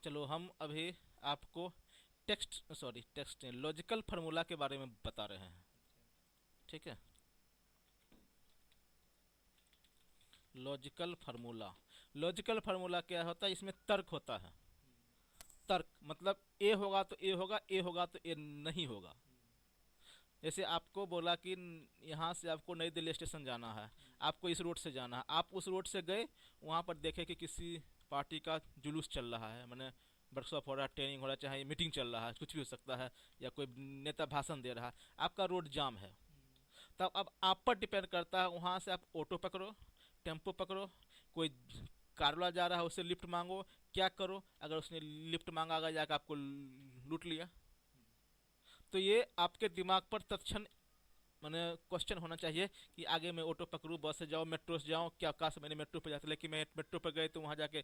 चलो हम अभी आपको टेक्स्ट लॉजिकल फार्मूला के बारे में बता रहे हैं। ठीक है, लॉजिकल फार्मूला क्या होता है? इसमें तर्क होता है। तर्क मतलब ए होगा तो ए होगा, ए होगा तो ए नहीं होगा। जैसे आपको बोला कि यहाँ से आपको नई दिल्ली स्टेशन जाना है, आपको इस रोड से जाना है, आप उस रोड से गए, वहाँ पर देखे कि किसी पार्टी का जुलूस चल रहा है, मैंने वर्कशॉप हो रहा है, ट्रेनिंग हो रहा है, चाहे मीटिंग चल रहा है, कुछ भी हो सकता है, या कोई नेता भाषण दे रहा है, आपका रोड जाम है। तब अब आप पर डिपेंड करता है, वहाँ से आप ऑटो पकड़ो, टेम्पो पकड़ो, कोई कार वाला जा रहा है उससे लिफ्ट मांगो, क्या करो? अगर उसने लिफ्ट मांगा, अगर जाकर आपको लूट लिया, तो ये आपके दिमाग पर तत्क्षण मैंने क्वेश्चन होना चाहिए कि आगे मैं ऑटो पकड़ूँ, बस से जाऊँ, मेट्रो से जाऊँ, क्या काश मैंने मेट्रो पर जाता, लेकिन मैं मेट्रो पर गए तो वहाँ जाके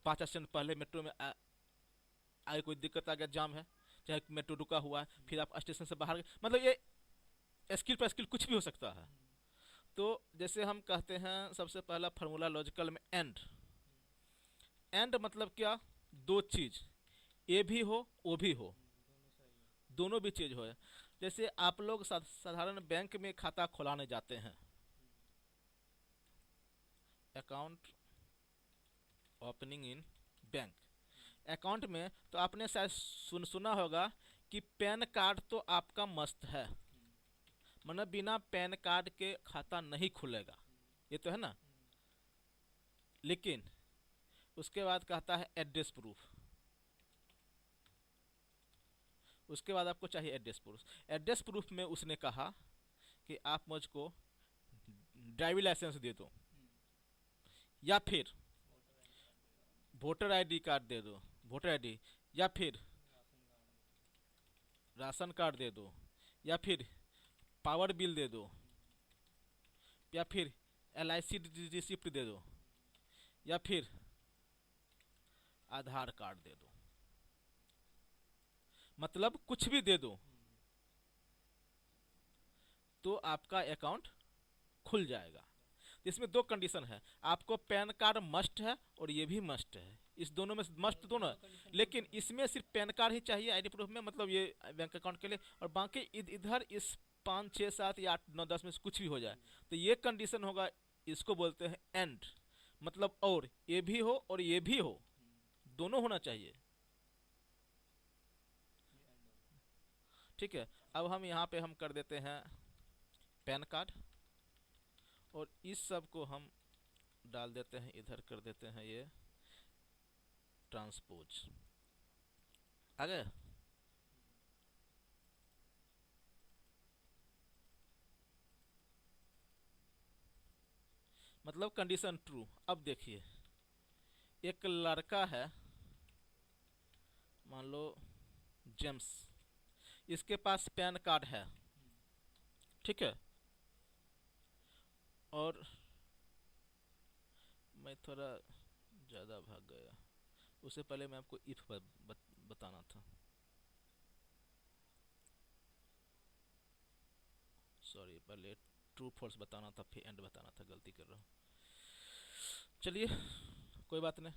5 स्टेशन पहले मेट्रो में आगे कोई दिक्कत आ गया, जाम है, चाहे मेट्रो रुका हुआ है, फिर आप स्टेशन से बाहर गए, मतलब ये स्किल पर स्किल कुछ भी हो सकता है। तो जैसे हम कहते हैं सबसे पहला फार्मूला लॉजिकल में एंड। एंड मतलब क्या? दो चीज, ए भी हो ओ भी हो, दोनों भी चीज हो। जैसे आप लोग साधारण बैंक में खाता खुलाने जाते हैं, account opening in bank, account में तो आपने शायद सुना होगा कि पैन कार्ड तो आपका मस्त है, मतलब बिना पैन कार्ड के खाता नहीं खुलेगा, ये तो है ना। लेकिन उसके बाद कहता है एड्रेस प्रूफ, उसके बाद आपको चाहिए एड्रेस प्रूफ। एड्रेस प्रूफ में उसने कहा कि आप मुझको ड्राइविंग लाइसेंस दे दो, या फिर वोटर आईडी कार्ड दे दो, वोटर आईडी, या फिर राशन कार्ड दे दो, या फिर पावर बिल दे दो, या फिर LIC रिसिप्ट दे दो, या फिर आधार कार्ड दे दो, मतलब कुछ भी दे दो तो आपका अकाउंट खुल जाएगा। इसमें दो कंडीशन है, आपको पैन कार्ड मस्ट है और ये भी मस्ट है, इस दोनों में मस्ट दोनों है, लेकिन इसमें सिर्फ पैन कार्ड ही चाहिए आईडी प्रूफ में, मतलब ये बैंक अकाउंट के लिए, और बाकी इधर इस 5 6 7 8 9 10 में से कुछ भी हो जाए, तो ये कंडीशन होगा, इसको बोलते हैं एंड, मतलब और ये भी हो और ये भी हो, दोनों होना चाहिए। ठीक है, अब हम यहाँ पे हम कर देते हैं पैन कार्ड, और इस सब को हम डाल देते हैं इधर, कर देते हैं ये ट्रांसपोज। आ गए? मतलब कंडीशन ट्रू। अब देखिए, एक लड़का है, मान लो जेम्स, इसके पास पैन कार्ड है, ठीक है, और मैं थोड़ा ज़्यादा भाग गया, उससे पहले मैं आपको इफ बताना था, सॉरी, पहले ट्रू फॉल्स बताना था, फिर एंड बताना था, गलती कर रहा हूँ। चलिए कोई बात नहीं,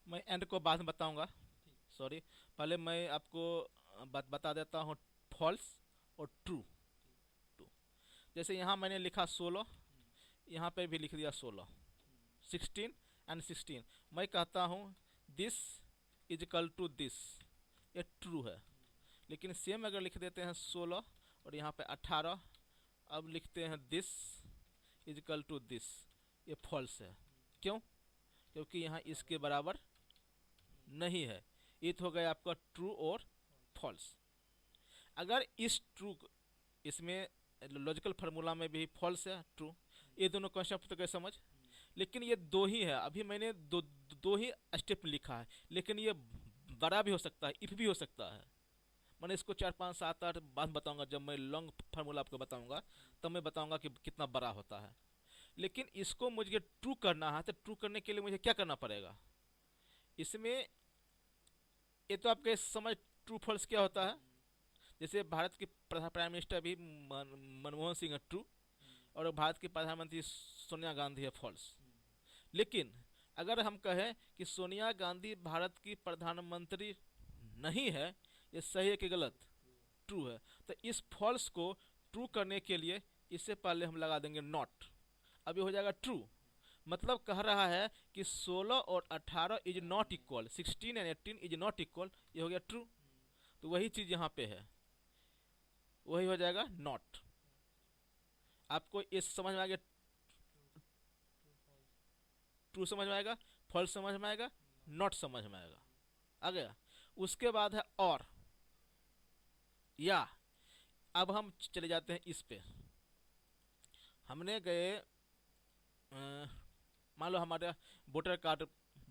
मैं एंड को बाद में बताऊंगा, सॉरी। पहले मैं आपको बता देता हूँ फॉल्स और ट्रू। ट्रू, जैसे यहाँ मैंने लिखा 16, यहाँ पे भी लिख दिया 16, 16 एंड 16, मैं कहता हूँ this is equal to this, ये ट्रू है। लेकिन सेम अगर लिख देते हैं 16 और यहाँ पे 18, अब लिखते हैं this is equal to this, ये फॉल्स है। क्यों? क्योंकि यहाँ इसके बराबर नहीं है। ये तो हो गया आपका ट्रू और फॉल्स। अगर इस ट्रू, इसमें लॉजिकल फार्मूला में भी फॉल्स है ट्रू, ये दोनों कॉन्सेप्ट तो गए समझ। लेकिन ये दो ही है, अभी मैंने दो ही स्टेप लिखा है, लेकिन ये बड़ा भी हो सकता है, इफ भी हो सकता है। मैंने इसको 4 5 7 8 बाद बताऊंगा, जब मैं लॉन्ग फार्मूला आपको बताऊंगा तब मैं बताऊंगा कि कितना बड़ा होता है। लेकिन इसको मुझे ट्रू करना है, तो ट्रू करने के लिए मुझे क्या करना पड़ेगा इसमें? ये तो आपके समझ ट्रू फॉल्स क्या होता है। जैसे भारत के प्राइम मिनिस्टर भी मनमोहन सिंह है ट्रू, और भारत की प्रधानमंत्री सोनिया गांधी है फॉल्स। लेकिन अगर हम कहें कि सोनिया गांधी भारत की प्रधानमंत्री नहीं है, ये सही है कि गलत? ट्रू है। तो इस फॉल्स को ट्रू करने के लिए इससे पहले हम लगा देंगे नॉट, अब ये हो जाएगा ट्रू। मतलब कह रहा है कि 16 और 18 is not equal, 16 and 18 is not equal, ये हो गया ट्रू। तो वही चीज यहाँ पे है, वही हो जाएगा नॉट। आपको ये समझ में आ गया? ट्रू समझ में आएगा, फॉल्स समझ में आएगा, नॉट समझ में आएगा, आ गया। उसके बाद है और या। अब हम चले जाते हैं इस पे। हमने गए मान लो हमारा वोटर कार्ड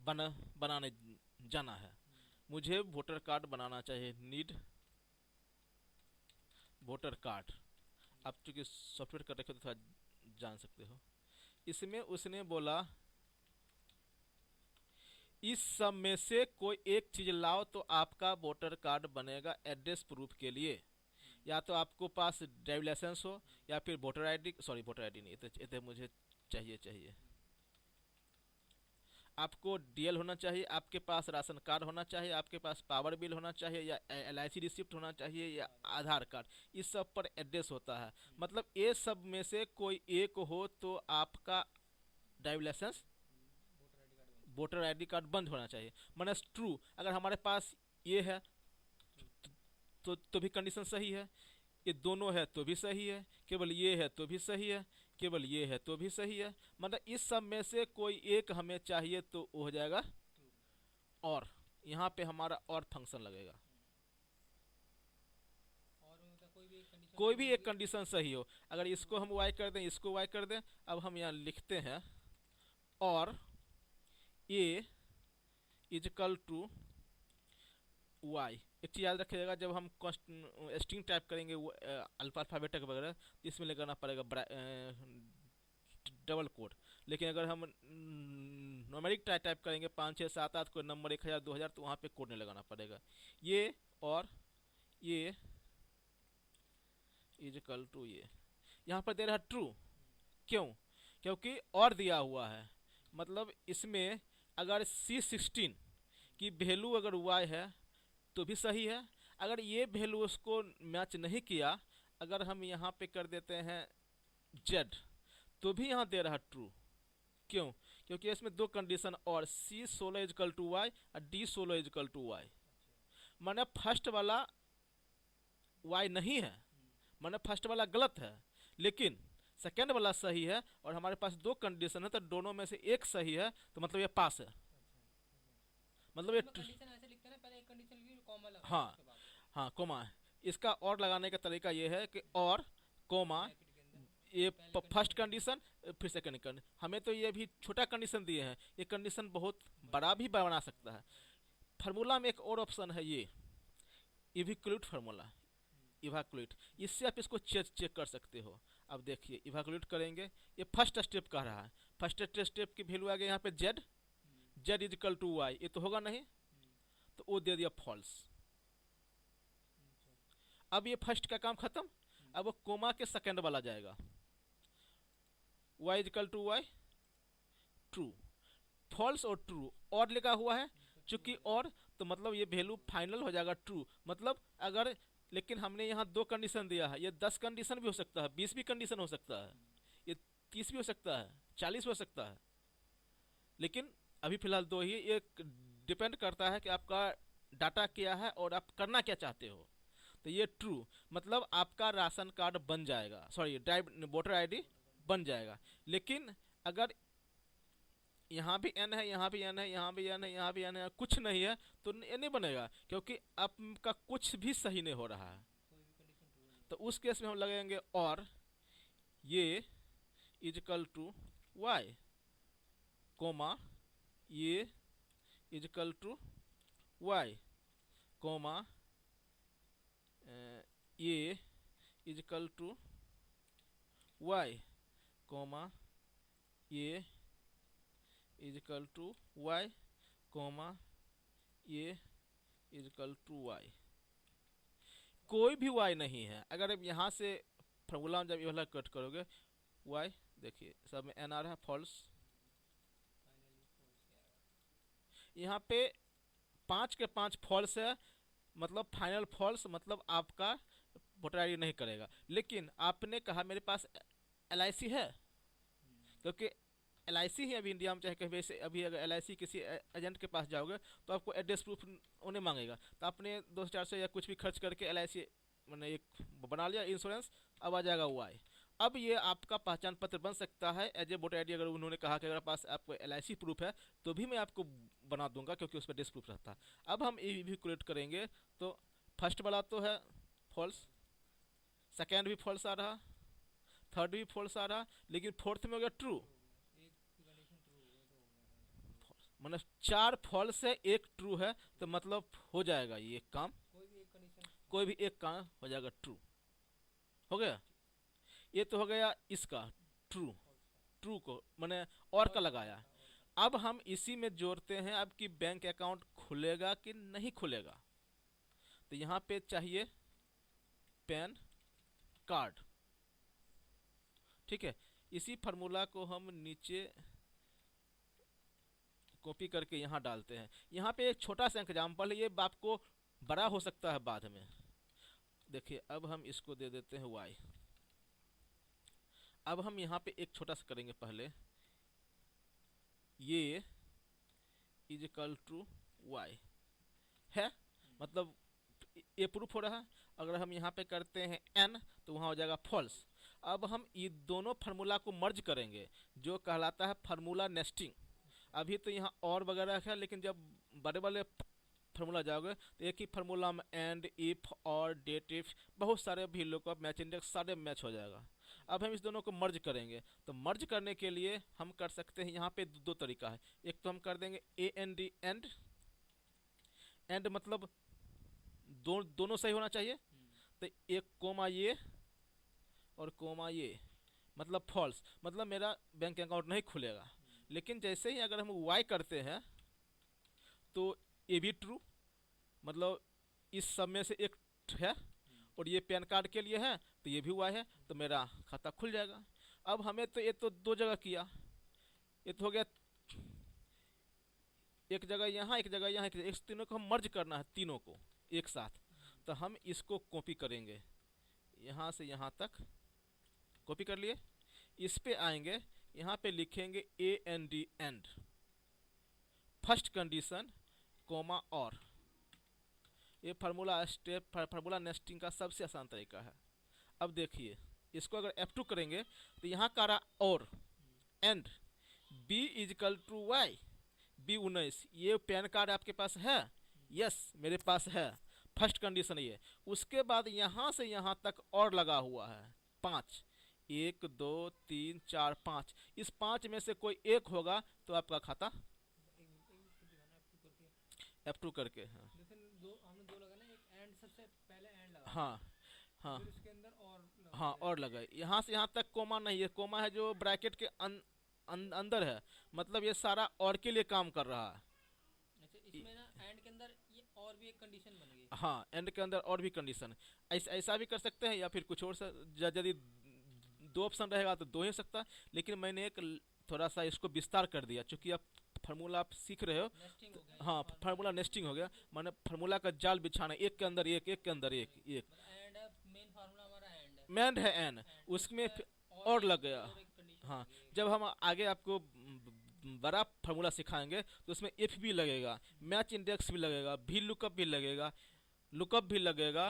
बनाने जाना है, मुझे वोटर कार्ड बनाना चाहिए, नीड वोटर कार्ड। आप चूंकि सॉफ्टवेयर कर रखे हो तो थोड़ा जान सकते हो। इसमें उसने बोला इस सब में से कोई एक चीज लाओ तो आपका वोटर कार्ड बनेगा एड्रेस प्रूफ के लिए। या तो आपको पास ड्राइविंग लाइसेंस हो, या फिर voter ID, sorry voter ID नहीं, ये तो मुझे चाहिए आपको डीएल होना चाहिए, आपके पास राशन कार्ड होना चाहिए, आपके पास पावर बिल होना चाहिए, या एलआईसी रिसिप्ट होना चाहिए, या आधार कार्ड। इस सब पर एड्रेस होता है। मतलब ये सब में से कोई एक हो तो आपका driving licence, voter ID card बंद होना चाहिए। माने ट्रू। अगर हमारे पास ये है तो भी कंडीशन सही है, ये दोनों है तो भी सही है, केवल ये है तो भी सही है, केवल ये है तो भी सही है। मतलब इस सब में से कोई एक हमें चाहिए तो वो हो जाएगा और। यहाँ पे हमारा और फंक्शन लगेगा। कोई भी एक कंडीशन सही हो, अगर इसको हम वाई कर दें, इसको वाई कर दें। अब हम यहाँ लिखते हैं और ए इजकल टू वाई। एक चीज़ याद रखिएगा, जब हम स्ट्रिंग टाइप करेंगे अल्फ़ाबेटिक वगैरह, इसमें लगाना पड़ेगा डबल कोड। लेकिन अगर हम न्यूमेरिक टाइप करेंगे 5 6 7 8 कोई नंबर 1000 2000, तो वहाँ पे कोड नहीं लगाना पड़ेगा। ये और ये इजकल टू ये, यहाँ पर दे रहा है ट्रू। क्यों? क्योंकि और दिया हुआ है। मतलब इसमें अगर C16 की वैल्यू अगर y है तो भी सही है। अगर ये वैल्यू उसको मैच नहीं किया, अगर हम यहाँ पे कर देते हैं z, तो भी यहाँ दे रहा ट्रू। क्यों? क्योंकि इसमें दो कंडीशन और, C16 इजकल टू वाई और D16 इजकल टू वाई। माने फर्स्ट वाला y नहीं है, माने फर्स्ट वाला गलत है, लेकिन सेकेंड वाला सही है। और हमारे पास दो कंडीशन है, तो दोनों में से एक सही है, तो मतलब ये पास है। मतलब ये कंडीशन ऐसे लिखते हैं ना, पहले एक कंडीशन की कॉमा लगा, हाँ हाँ कोमा। इसका और लगाने का तरीका ये है कि और कोमा, ये फर्स्ट कंडीशन फिर सेकंड कंडीशन। हमें तो ये भी छोटा कंडीशन दिए हैं, ये कंडीशन बहुत बड़ा भी बना सकता है। फार्मूला में एक और ऑप्शन है, ये इवैक्यूलेट फार्मूला, इवैक्यूलेट। इससे आप इसको चेक कर सकते हो। अब देखिए इवैक्यूलेट करेंगे, ये फर्स्ट स्टेप कह रहा है, फर्स्ट स्टेप की वैल्यू आ गई यहाँ पे z इजकल टू वाई, ये तो होगा नहीं, तो वो दे दिया फॉल्स। अब ये फर्स्ट का काम खत्म। अब वो कोमा के सेकंड वाला जाएगा, y equal to y, true. False और ट्रू और लिखा हुआ है, चूंकि और तो मतलब ये वैल्यू फाइनल हो जाएगा ट्रू। मतलब अगर, लेकिन हमने यहाँ दो कंडीशन दिया है, ये 10 कंडीशन भी हो सकता है, 20 भी कंडीशन हो सकता है, ये 30 भी हो सकता है, 40 हो सकता है, लेकिन अभी फिलहाल दो ही। एक डिपेंड करता है कि आपका डाटा क्या है और आप करना क्या चाहते हो। तो ये ट्रू, मतलब आपका राशन कार्ड बन जाएगा, सॉरी वोटर आईडी बन जाएगा। लेकिन अगर यहाँ भी n है, यहाँ भी n है, यहाँ भी n है, यहाँ भी n है, कुछ नहीं है, तो ये नहीं बनेगा, क्योंकि आपका कुछ भी सही नहीं हो रहा है। तो उस केस में हम लगेंगे और ये इजकल टू वाई, कोमा ये इजकल टू वाई, कोमा ये इजकल टू वाई, कोमा ये इजकल टू वाई, कोमा ये इजकल टू वाई। कोई भी y नहीं है। अगर आप यहाँ से फॉर्मूला जब ये वाला कट करोगे y, देखिए सब में n आ रहा है, फॉल्स। यहाँ पे 5 के 5 फॉल्स है, मतलब फाइनल फॉल्स, मतलब आपका वोटर आईडी नहीं करेगा। लेकिन आपने कहा मेरे पास LIC है, क्योंकि LIC ही अभी इंडिया में, चाहे कहीं से अभी अगर LIC किसी एजेंट के पास जाओगे तो आपको एड्रेस प्रूफ उन्हें मांगेगा, तो आपने 200-400 या कुछ भी खर्च करके LIC मैंने एक बना लिया इंश्योरेंस, अब आ जाएगा वाई। अब ये आपका पहचान पत्र बन सकता है एज ए वोटर आईडी। अगर उन्होंने कहा कि अगर पास आपको LIC प्रूफ है तो भी मैं आपको बना दूंगा, क्योंकि उस पर एड्रेस प्रूफ रहता है। अब हम ये भी क्रिएट करेंगे, तो फर्स्ट वाला तो है फॉल्स, सेकेंड भी फॉल्स आ रहा, थर्ड भी फॉल्स आ रहा, लेकिन फोर्थ में हो गया ट्रू। मतलब 4 फॉल्स है, एक ट्रू है, तो मतलब हो जाएगा ये काम, कोई भी एक काम हो जाएगा ट्रू। हो गया, ये तो हो गया इसका ट्रू। ट्रू को मैंने और का लगाया। अब हम इसी में जोड़ते हैं अब कि बैंक अकाउंट खुलेगा कि नहीं खुलेगा। तो यहाँ पे चाहिए पैन कार्ड, ठीक है। इसी फार्मूला को हम नीचे कॉपी करके यहाँ डालते हैं। यहाँ पे एक छोटा सा एग्जाम्पल है, ये आपको बड़ा हो सकता है बाद में। देखिए अब हम इसको दे देते हैं y। अब हम यहाँ पे एक छोटा सा करेंगे पहले, ये इज इक्वल टू y है, मतलब ये प्रूफ हो रहा है। अगर हम यहाँ पे करते हैं n तो वहाँ हो जाएगा फॉल्स। अब हम ये दोनों फार्मूला को मर्ज करेंगे, जो कहलाता है फार्मूला नेस्टिंग। अभी तो यहाँ और वगैरह है, लेकिन जब बड़े बड़े फार्मूला जाओगे तो एक ही फार्मूला में एंड, इफ और डेट, इफ बहुत सारे भी लुकअप, मैच इंडेक्स सारे मैच हो जाएगा। अब हम इस दोनों को मर्ज करेंगे, तो मर्ज करने के लिए हम कर सकते हैं, यहाँ पे दो तरीका है। एक तो हम कर देंगे AND एंड, एंड मतलब दोनों सही होना चाहिए, तो एक कोमा ये और कोमा ये, मतलब फॉल्स, मतलब मेरा बैंक अकाउंट नहीं खुलेगा। लेकिन जैसे ही अगर हम y करते हैं तो ये भी ट्रू, मतलब इस सब में से एक है, और ये पैन कार्ड के लिए है तो ये भी y है, तो मेरा खाता खुल जाएगा। अब हमें तो ये तो दो जगह किया, ये तो हो गया एक जगह यहाँ, एक जगह यहाँ, इस तीनों को हम मर्ज करना है, तीनों को एक साथ। तो हम इसको कॉपी करेंगे, यहाँ से यहाँ तक कॉपी कर लिए। इस पे आएंगे, यहाँ पे लिखेंगे AND and, first condition comma और। ये फार्मूला स्टेप, फार्मूला नेस्टिंग का सबसे आसान तरीका है। अब देखिए इसको अगर F2 करेंगे तो यहाँ का रहा और and B is equal to y, B19। ये पैन कार्ड आपके पास है? यस मेरे पास है, फर्स्ट कंडीशन ये। उसके बाद यहाँ से यहाँ तक और लगा हुआ है 5, 1 2 3 4 5। इस 5 में से कोई एक होगा तो आपका खाता F2 करके। हाँ जैसे हमने दो लगा ना, एक एंड सबसे पहले एंड लगा, हाँ हाँ फिर उसके अंदर और लगा, हाँ और लगाए। यहाँ से यहाँ तक कोमा नहीं है, कोमा है जो ब्रैकेट के अंदर है, मतलब ये सारा और के लिए काम कर रहा है। अच्छा इसमें ना एंड के अंदर ये और भी एक कंडीशन बन गई। हाँ एंड के अंदर और भी कंडीशन, ऐसा भी कर सकते हैं, या फिर कुछ और यदि दो ऑप्शन रहेगा तो दो ही सकता है। लेकिन मैंने एक थोड़ा सा इसको विस्तार कर दिया, चूंकि आप फार्मूला आप सीख रहे हो। नेस्टिंग हो गया, हाँ फार्मूला नेस्टिंग हो गया, माने फार्मूला का जाल बिछाना, एक के अंदर एक, एक के अंदर एक, एक एंड मेन फार्मूला हमारा एंड है, मैंड है एन, उसमें और लग गया। हाँ जब हम आगे आपको बड़ा फार्मूला सिखाएंगे तो उसमें इफ भी लगेगा, मैच इंडेक्स भी लगेगा, भी लुकअप भी लगेगा, लुकअप भी लगेगा,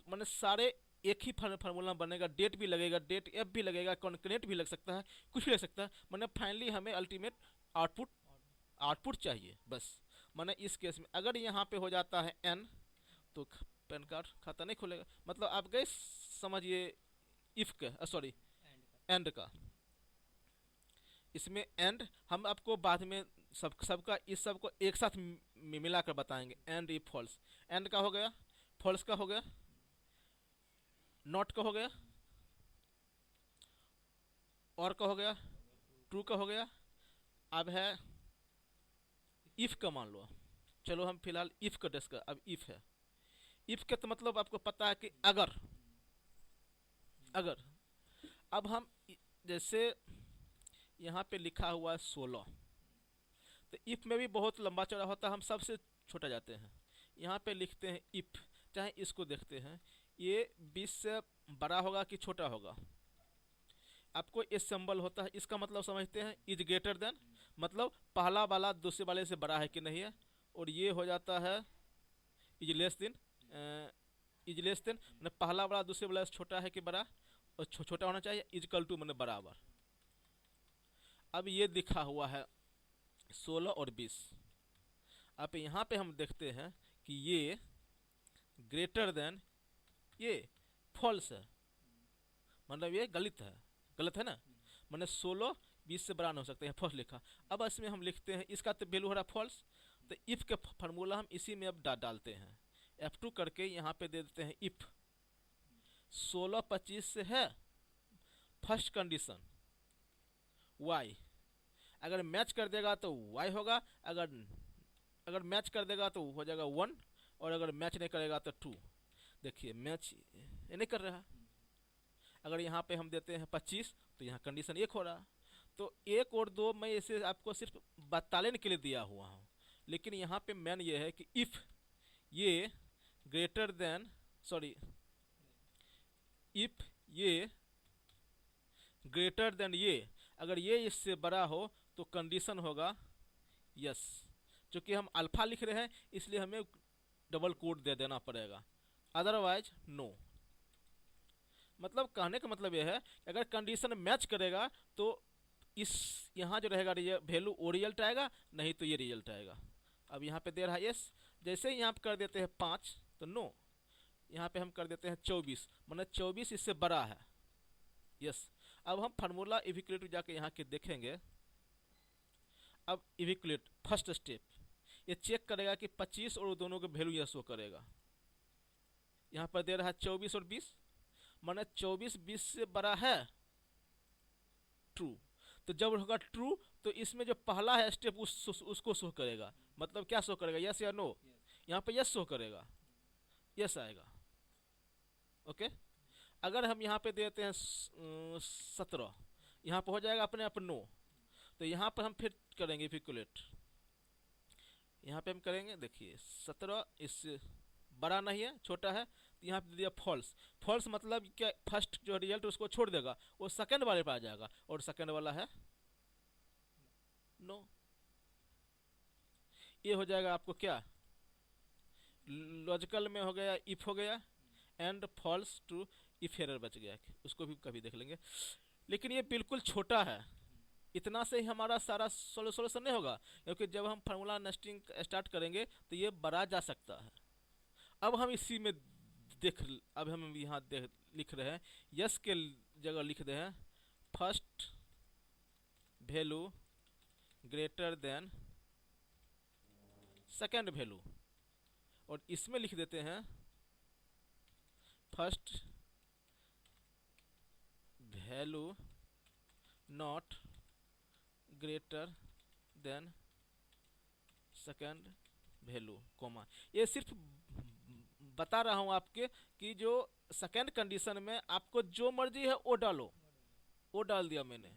माने सारे एक ही फार्मूला बनेगा। डेट भी लगेगा, डेट एफ भी लगेगा, कॉन्करेंट भी लग सकता है, कुछ भी लग सकता है। माने फाइनली हमें अल्टीमेट आउटपुट चाहिए बस। माने इस केस में अगर यहाँ पे हो जाता है एन तो पैन कार्ड खाता नहीं खुलेगा। मतलब आप गए समझिए इफ का, सॉरी एंड का। इसमें एंड हम आपको बाद में सबका इस सब को एक साथ मिलाकर बताएंगे। एंड इफ फॉल्स, एंड का हो गया, फॉल्स का हो गया, नॉट का हो गया, और का हो गया, ट्रू का हो गया। अब है इफ का, मान लो चलो हम फिलहाल इफ का डिस्कस। अब इफ है, इफ का तो मतलब आपको पता है कि अगर अब हम जैसे यहाँ पे लिखा हुआ है 16, तो इफ़ में भी बहुत लंबा चौड़ा होता है, हम सबसे छोटा जाते हैं। यहाँ पे लिखते हैं इफ़, चाहे इसको देखते हैं, ये 20 से बड़ा होगा कि छोटा होगा। आपको ये सिंबल होता है, इसका मतलब समझते हैं, इज ग्रेटर देन, मतलब पहला वाला दूसरे वाले से बड़ा है कि नहीं है। और ये हो जाता है is less than, is less than मतलब पहला वाला दूसरे वाले से छोटा है कि बड़ा, और छोटा होना चाहिए। इजकल टू मतलब बराबर। अब ये लिखा हुआ है 16 और 20। अब यहाँ पे हम देखते हैं कि ये ग्रेटर देन, ये फॉल्स है, मतलब ये गलत है ना, मतलब 16 20 से बड़ा नहीं हो सकता है, फॉल्स लिखा। अब इसमें हम लिखते हैं, इसका तो वैल्यू हो रहा फॉल्स, तो इफ़ के फार्मूला हम इसी में अब डालते हैं, F2 करके यहाँ पे दे देते हैं इफ़ 16 25 से है, फर्स्ट कंडीशन y, अगर मैच कर देगा तो y होगा, अगर मैच कर देगा तो हो जाएगा 1, और अगर मैच नहीं करेगा तो 2। देखिए मैच ये नहीं कर रहा। अगर यहाँ पे हम देते हैं 25 तो यहाँ कंडीशन 1 हो रहा। तो 1 और 2 मैं इसे आपको सिर्फ बताने के लिए दिया हुआ हूँ, लेकिन यहाँ पे मेन ये है कि इफ़ ये ग्रेटर देन, सॉरी, इफ़ ये ग्रेटर देन ये, अगर ये इससे बड़ा हो तो कंडीशन होगा यस। चूँकि हम अल्फा लिख रहे हैं इसलिए हमें डबल कोट दे देना पड़ेगा, अदरवाइज नो। मतलब कहने का मतलब यह है कि अगर कंडीशन मैच करेगा तो इस यहाँ जो रहेगा वैल्यू वो रिजल्ट आएगा, नहीं तो ये रिजल्ट आएगा। अब यहाँ पे दे रहा है यस, जैसे ही यहाँ पे कर देते हैं 5 तो नो, यहाँ पे हम कर देते हैं 24, मतलब 24 इससे बड़ा है, यस। अब हम फार्मूला इविक्युलेट जाके यहाँ के देखेंगे। अब इविक्युलेट फर्स्ट स्टेप, ये चेक करेगा कि 25 और दोनों के वैल्यू यह शो करेगा। यहाँ पर दे रहा है 24 और 20, माने 24 20 से बड़ा है, ट्रू। तो जब होगा ट्रू तो इसमें जो पहला है स्टेप उसको शो करेगा, मतलब क्या शो करेगा, यस या नो। यहाँ पे यस शो करेगा, यस आएगा, ओके। अगर हम यहाँ पे देते हैं 17, यहाँ पे हो जाएगा अपने आप नो। तो यहाँ पर हम फिर करेंगे इविक्युलेट, यहाँ पे हम करेंगे, देखिए 17 इससे बड़ा नहीं है, छोटा है, तो यहाँ पे दिया फॉल्स। फॉल्स मतलब क्या, फर्स्ट जो रिजल्ट उसको छोड़ देगा, वो सेकंड वाले पर आ जाएगा, और सेकंड वाला है नो। ये हो जाएगा आपको क्या, लॉजिकल में हो गया इफ हो गया, and false to if error बच गया, उसको भी कभी देख लेंगे। लेकिन ये बिल्कुल छोटा है, इतना से ही हमारा सारा सोल्यूशन नहीं होगा, क्योंकि जब हम फार्मूला नेस्टिंग स्टार्ट करेंगे तो ये बढ़ा जा सकता है। अब हम इसी में अब हम यहाँ लिख रहे हैं, यस के जगह लिख रहे हैं first value greater than second value, और इसमें लिख देते हैं first value not greater than second value, comma. ये सिर्फ बता रहा हूँ आपके कि जो सेकंड कंडीशन में आपको जो मर्जी है वो डालो, वो डाल दिया मैंने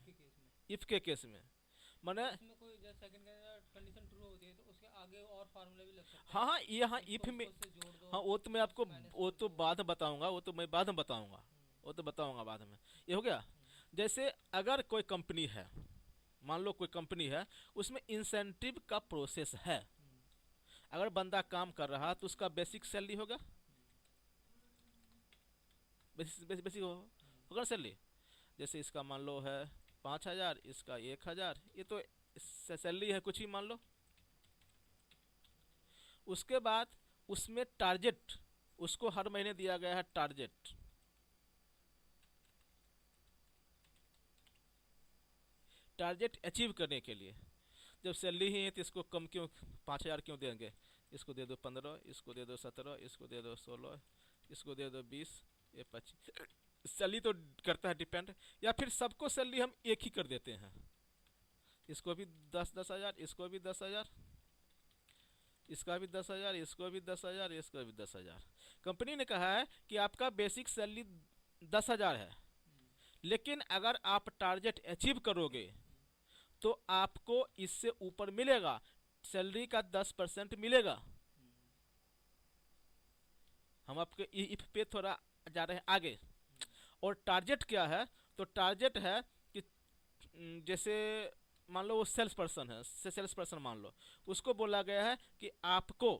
इफ के केस में। मैंने इसमें कोई जब सेकंड कंडीशन ट्रू होती है तो उसके आगे और फार्मूले भी लग सकते हैं। हाँ हाँ, यहाँ इफ में, हाँ वो तो मैं आपको, वो तो बाद में बताऊंगा, वो तो मैं बाद में बताऊंगा, वो तो बताऊंगा बाद में। ये हो गया। जैसे अगर कोई कंपनी है, मान लो कोई कंपनी है, उसमें इंसेंटिव का प्रोसेस है, अगर बंदा काम कर रहा तो उसका बेसिक सैलरी होगा, बेसिक होगा सैलरी। जैसे इसका मान लो है 5000, इसका 1000, ये तो सैलरी है कुछ ही मान लो। उसके बाद उसमें टारगेट, उसको हर महीने दिया गया है टारगेट, टारगेट अचीव करने के लिए। जब सैलरी ही है तो इसको कम क्यों, 5000 क्यों देंगे, इसको दे दो 15, इसको दे दो 17, इसको दे दो 16, इसको दे दो 20, ये 25। सैलरी तो करता है डिपेंड, या फिर सबको सैलरी हम एक ही कर देते हैं, इसको भी 10,000, इसको भी 10,000, इसका भी 10,000, इसको भी 10,000, इसको भी 10,000। कंपनी ने कहा है कि आपका बेसिक सैलरी 10,000 है, लेकिन अगर आप टारगेट अचीव करोगे तो आपको इससे ऊपर मिलेगा, सैलरी का 10% मिलेगा। हम आपके इफ पे थोड़ा जा रहे हैं आगे। और टारगेट क्या है, तो टारगेट है कि जैसे मान लो वो सेल्स पर्सन है, सेल्स पर्सन मान लो, उसको बोला गया है कि आपको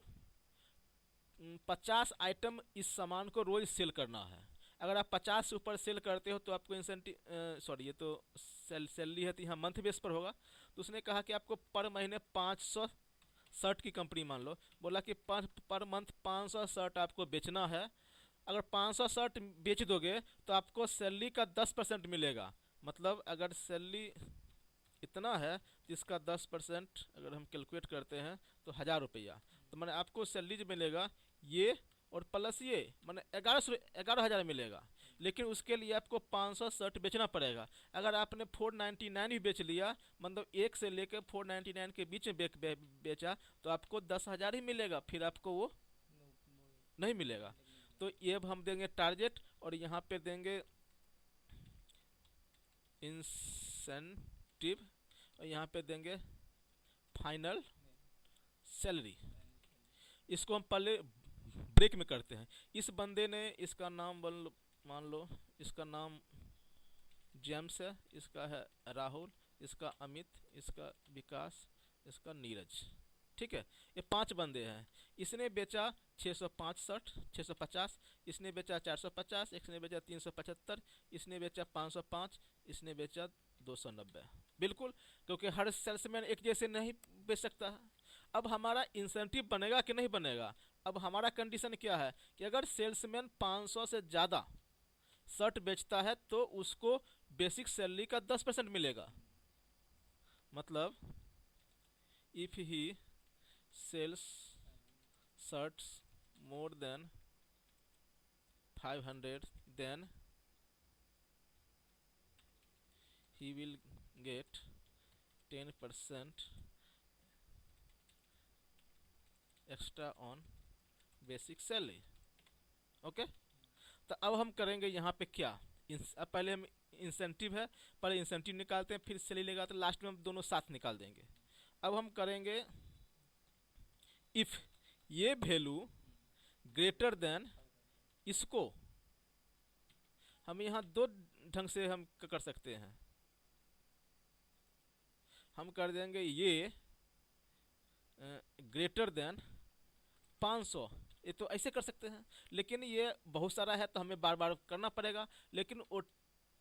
50 आइटम इस सामान को रोज सेल करना है। अगर आप 50 से ऊपर सेल करते हो तो आपको इंसेंटिव, सॉरी ये तो सैलरी है तो यहाँ मंथ बेस पर होगा। तो उसने कहा कि आपको पर महीने 500 शर्ट की कंपनी मान लो, बोला कि पर मंथ 500 शर्ट आपको बेचना है। अगर 500 शर्ट बेच दोगे तो आपको सैलरी का 10% मिलेगा। मतलब अगर सैलरी इतना है तो इसका 10% अगर हम कैलकुलेट करते हैं तो 1000 रुपया, तो मैंने आपको सैलरी जो मिलेगा ये और प्लस ये मैंने 11,000 मिलेगा। लेकिन उसके लिए आपको 500 शर्ट बेचना पड़ेगा। अगर आपने 499 भी बेच लिया, मतलब 1 से लेकर 499 के बीच में बेचा, तो आपको 10,000 ही मिलेगा, फिर आपको वो नहीं मिलेगा। तो ये अब हम देंगे टारगेट और यहाँ पे देंगे इंसेंटिव और यहाँ पे देंगे फाइनल सैलरी। इसको हम पहले ब्रेक में करते हैं। इस बंदे ने, इसका नाम मान लो इसका नाम जेम्स है, इसका है राहुल, इसका अमित, इसका विकास, इसका नीरज, ठीक है। ये 5 बंदे हैं। इसने बेचा 650, इसने बेचा 450, इसने बेचा 375, इसने बेचा 505, इसने बेचा 290। बिल्कुल, क्योंकि हर सेल्समैन एक जैसे नहीं बेच सकता है। अब हमारा इंसेंटिव बनेगा कि नहीं बनेगा। अब हमारा कंडीशन क्या है कि अगर सेल्समैन 500 से ज़्यादा शर्ट बेचता है तो उसको बेसिक सैलरी का 10% मिलेगा। मतलब if he sells shirts more than 500 then he will get 10% extra on basic salary। Okay, तो अब हम करेंगे यहाँ पे क्या, अब पहले हम इंसेंटिव है, पहले इंसेंटिव निकालते हैं, फिर सैलरी लगाते हैं, लास्ट में हम दोनों साथ निकाल देंगे। अब हम करेंगे इफ ये वैल्यू ग्रेटर देन, इसको हम यहाँ 2 ढंग से हम कर सकते हैं। हम कर देंगे ये ग्रेटर देन 500, ये तो ऐसे कर सकते हैं, लेकिन ये बहुत सारा है तो हमें बार बार करना पड़ेगा। लेकिन वो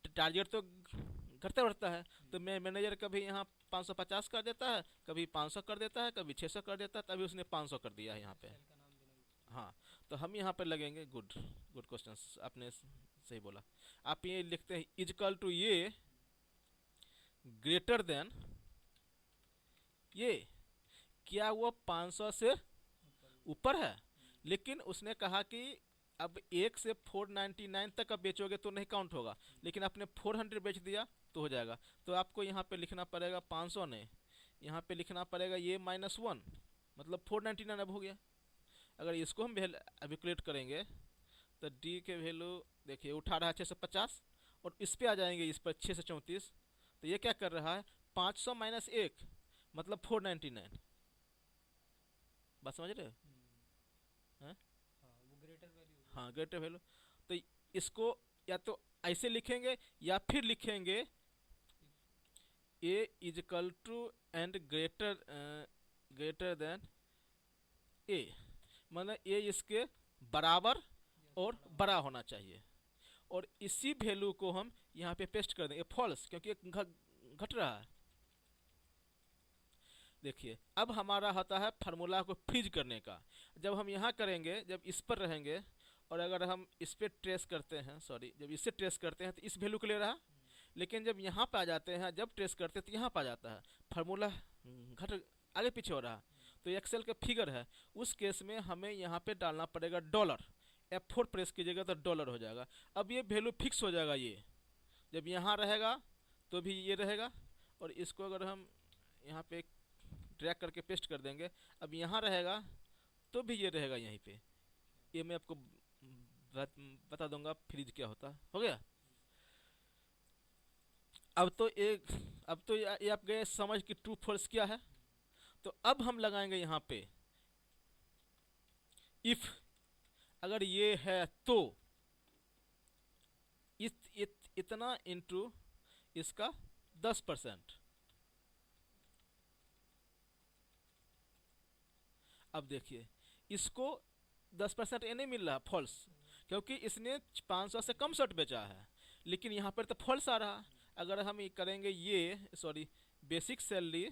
टारगेट तो घटता बढ़ता है, तो मैनेजर कभी यहाँ 550 कर देता है, कभी 500 कर देता है, कभी 600 कर देता है, तभी उसने 500 कर दिया है यहाँ पे। हाँ, तो हम यहाँ पे लगेंगे, गुड क्वेश्चन, आपने सही बोला। आप ये लिखते हैं इजकल टू ये ग्रेटर देन ये, क्या वो 500 से ऊपर है। लेकिन उसने कहा कि अब 1 से 499 तक अब बेचोगे तो नहीं काउंट होगा, लेकिन आपने 400 बेच दिया तो हो जाएगा। तो आपको यहाँ पे लिखना पड़ेगा 500 नहीं, यहाँ पे लिखना पड़ेगा ये -1, मतलब 499 अब हो गया। अगर इसको हम कैलकुलेट करेंगे तो डी के वैल्यू देखिए उठा रहा है 650, और इस पे आ जाएंगे इस पर 6 से 34, तो ये क्या कर रहा है 500 - 1 मतलब 499। बात समझ रहे हो? हाँ, ग्रेटर वैल्यू। तो इसको या तो ऐसे लिखेंगे या फिर लिखेंगे A equal to and greater than A, मतलब ए इसके बराबर और बड़ा होना चाहिए। और इसी वैल्यू को हम यहाँ पे पेस्ट कर देंगे फॉल्स, क्योंकि घट रहा है। देखिए अब हमारा होता है फार्मूला को फ्रीज करने का। जब हम यहाँ करेंगे, जब इस पर रहेंगे और अगर हम इस पे ट्रेस करते हैं, सॉरी जब इससे ट्रेस करते हैं तो इस वैल्यू को ले रहा, लेकिन जब यहाँ पे आ जाते हैं, जब ट्रेस करते हैं तो यहाँ पे आ जाता है, फार्मूला घट आगे पीछे हो रहा। तो एक्सेल का फिगर है, उस केस में हमें यहाँ पे डालना पड़ेगा डॉलर। F4 प्रेस कीजिएगा तो डॉलर हो जाएगा। अब ये वैल्यू फिक्स हो जाएगा, ये जब यहाँ रहेगा तो भी ये रहेगा, और इसको अगर हम यहाँ पे ड्रैग करके पेस्ट कर देंगे, अब यहाँ रहेगा तो भी ये रहेगा यहीं पे। ये मैं आपको बता दूंगा फ्रीज क्या होता है। हो गया। अब तो ये आप गए समझ कि ट्रू फॉल्स क्या है। तो अब हम लगाएंगे यहाँ पे इफ, अगर ये है तो इतना इंटू इसका 10%। अब देखिए इसको 10% ये नहीं मिल रहा, फॉल्स, क्योंकि इसने 500 से कम शर्ट बेचा है, लेकिन यहाँ पर तो फॉल्स आ रहा। अगर हम ये करेंगे, ये सॉरी बेसिक सैलरी,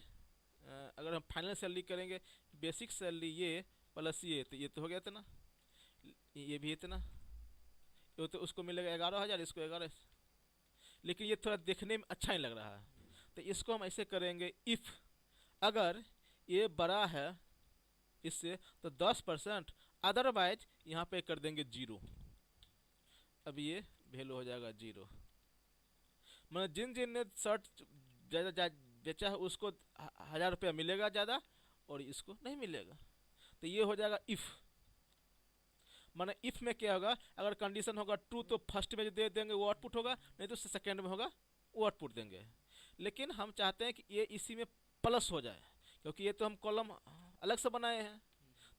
अगर हम फाइनल सैलरी करेंगे बेसिक सैलरी ये प्लस ये, तो ये तो हो गया इतना, ये भी इतना, ये तो उसको मिलेगा 11,000, इसको 11, लेकिन ये थोड़ा देखने में अच्छा नहीं लग रहा है। तो इसको हम ऐसे करेंगे, इफ़ अगर ये बड़ा है इससे तो 10%, अदरवाइज यहाँ पे कर देंगे 0। अब ये वैल्यू हो जाएगा 0। मतलब जिन जिन ने शर्ट ज़्यादा बेचा है उसको 1,000 रुपया मिलेगा ज़्यादा, और इसको नहीं मिलेगा। तो ये हो जाएगा इफ़। माने इफ़ में क्या होगा, अगर कंडीशन होगा ट्रू तो फर्स्ट में जो दे देंगे वो आउटपुट होगा, नहीं तो सेकंड में होगा वो आउटपुट देंगे। लेकिन हम चाहते हैं कि ये इसी में प्लस हो जाए, क्योंकि ये तो हम कॉलम अलग से बनाए हैं।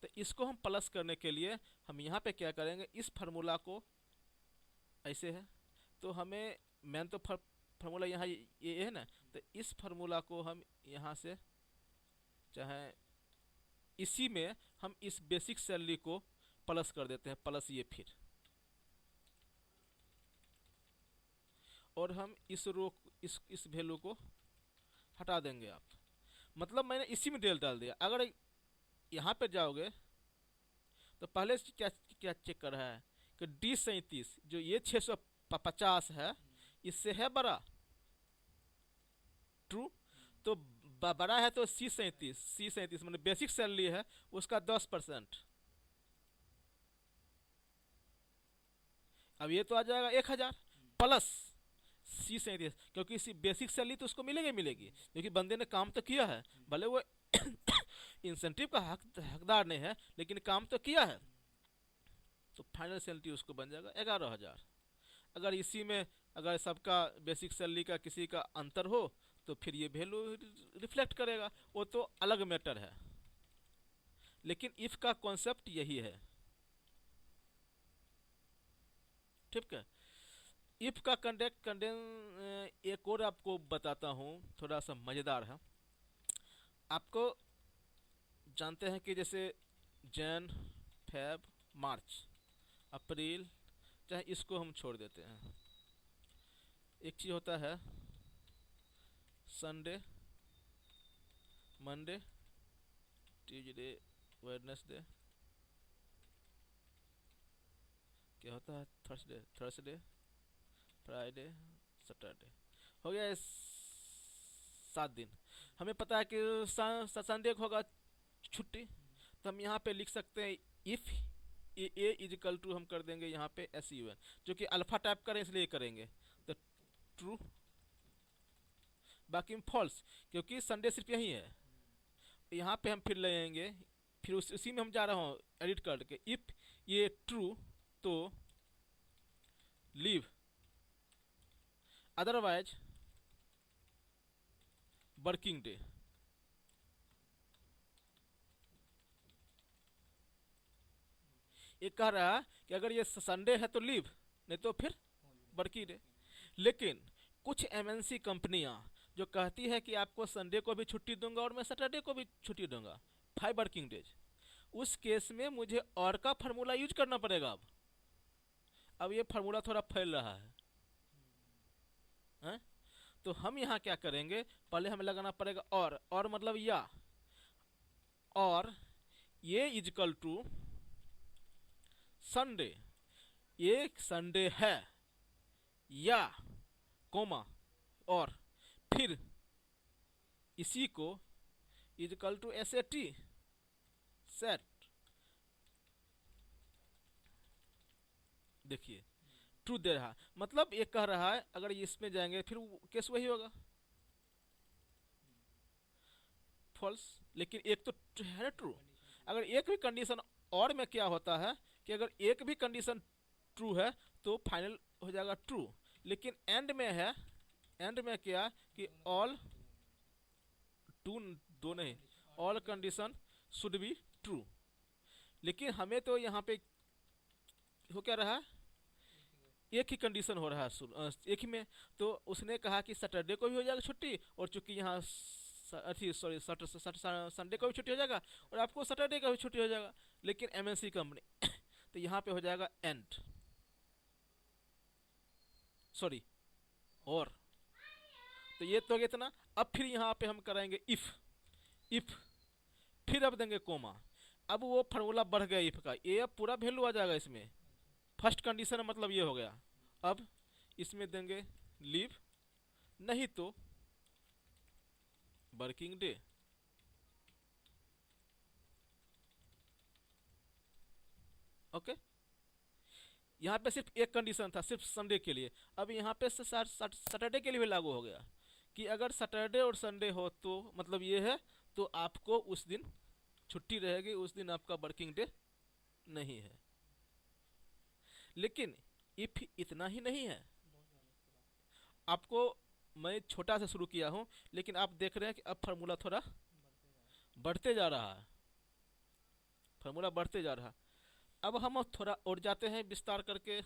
तो इसको हम प्लस करने के लिए हम यहाँ पे क्या करेंगे, इस फार्मूला को ऐसे है, तो हमें मेन तो फार्मूला यहाँ ये है ना, तो इस फार्मूला को हम यहाँ से चाहे इसी में हम इस बेसिक सैलरी को प्लस कर देते हैं, प्लस ये फिर, और हम इस रो इस वैल्यू को हटा देंगे। आप मतलब मैंने इसी में डेल डाल दिया। अगर यहाँ पे जाओगे तो पहले से क्या क्या चेक कर रहा है कि D37 जो ये 650 है इससे है बड़ा, ट्रू, तो बड़ा है तो C37 मतलब बेसिक सैलरी है उसका 10%। अब ये तो आ जाएगा 1,000 प्लस C37, क्योंकि इसी बेसिक सैलरी तो उसको मिलेगी क्योंकि बंदे ने काम तो किया है, भले वो इंसेंटिव का हकदार नहीं है लेकिन काम तो किया है। तो फाइनल सैलरी उसको बन जाएगा 11,000। अगर इसी में अगर सबका बेसिक सैलरी का किसी का अंतर हो तो फिर ये वैल्यू रिफ्लेक्ट करेगा, वो तो अलग मैटर है। लेकिन इफ का कॉन्सेप्ट यही है, ठीक है। इफ का एक और आपको बताता हूँ, थोड़ा सा मज़ेदार है। आपको जानते हैं कि जैसे जैन, फेब, मार्च, अप्रैल, चाहे इसको हम छोड़ देते हैं, एक चीज़ होता है संडे, मंडे, ट्यूसडे, वेडनेसडे, क्या होता है थर्सडे, फ्राइडे, सैटरडे, हो गया 7 दिन। हमें पता है कि संडे को होगा छुट्टी, तो हम यहाँ पे लिख सकते हैं इफ़ ए इजिकल टू, हम कर देंगे यहाँ पे SUN, जो कि अल्फा टाइप करें इसलिए करेंगे, तो ट्रू, बाकी में फॉल्स, क्योंकि संडे सिर्फ यही है। यहाँ पे हम फिर लेंगे, फिर उसी में हम जा रहा हूँ एडिट करके, इफ़ ये ट्रू तो लीव, अदरवाइज वर्किंग डे। ये कह रहा है कि अगर ये संडे है तो लीव, नहीं तो फिर वर्किंग डे। लेकिन कुछ MNC कंपनियां जो कहती है कि आपको संडे को भी छुट्टी दूंगा और मैं सैटरडे को भी छुट्टी दूंगा, 5 वर्किंग डेज, उस केस में मुझे और का फार्मूला यूज करना पड़ेगा। अब ये फार्मूला थोड़ा फैल रहा है, तो हम यहाँ क्या करेंगे, पहले हमें लगाना पड़ेगा और मतलब या, और ये इजकल टू संडे, ये संडे है या कोमा, और फिर इसी को इजकल टू SAT सेट। देखिए ट्रू दे रहा, मतलब ये कह रहा है अगर इसमें जाएंगे फिर केस वही होगा फॉल्स, लेकिन एक तो है ट्रू। अगर एक भी कंडीशन और में क्या होता है कि अगर एक भी कंडीशन ट्रू है तो फाइनल हो जाएगा ट्रू, लेकिन एंड में है, एंड में क्या कि ऑल टू, दो नहीं, all condition should be true. लेकिन हमें तो यहाँ पे हो क्या रहा है, एक ही कंडीशन हो रहा है एक ही में। तो उसने कहा कि सैटरडे को भी हो जाएगा छुट्टी, और चूंकि यहाँ सॉरी संडे को भी छुट्टी हो जाएगा, और आपको सैटरडे का भी छुट्टी हो जाएगा। लेकिन एमएनसी कंपनी तो यहाँ पे हो जाएगा एंड, सॉरी और। तो ये तो इतना। अब फिर यहाँ पे हम कराएंगे इफ फिर अब देंगे कोमा। अब वो फार्मूला बढ़ गया इफ का, ये अब पूरा वैल्यू आ जाएगा इसमें। फर्स्ट कंडीशन मतलब ये हो गया। अब इसमें देंगे लीव, नहीं तो वर्किंग डे। ओके, यहाँ पे सिर्फ एक कंडीशन था, सिर्फ संडे के लिए। अब यहाँ पे सैटरडे के लिए भी लागू हो गया कि अगर सैटरडे और संडे हो तो मतलब ये है, तो आपको उस दिन छुट्टी रहेगी, उस दिन आपका वर्किंग डे नहीं है। लेकिन इफ इतना ही नहीं है, आपको मैं छोटा से शुरू किया हूं, लेकिन आप देख रहे हैं कि अब फार्मूला थोड़ा बढ़ते जा रहा है, फार्मूला बढ़ते जा रहा है। अब हम थोड़ा और जाते हैं विस्तार करके,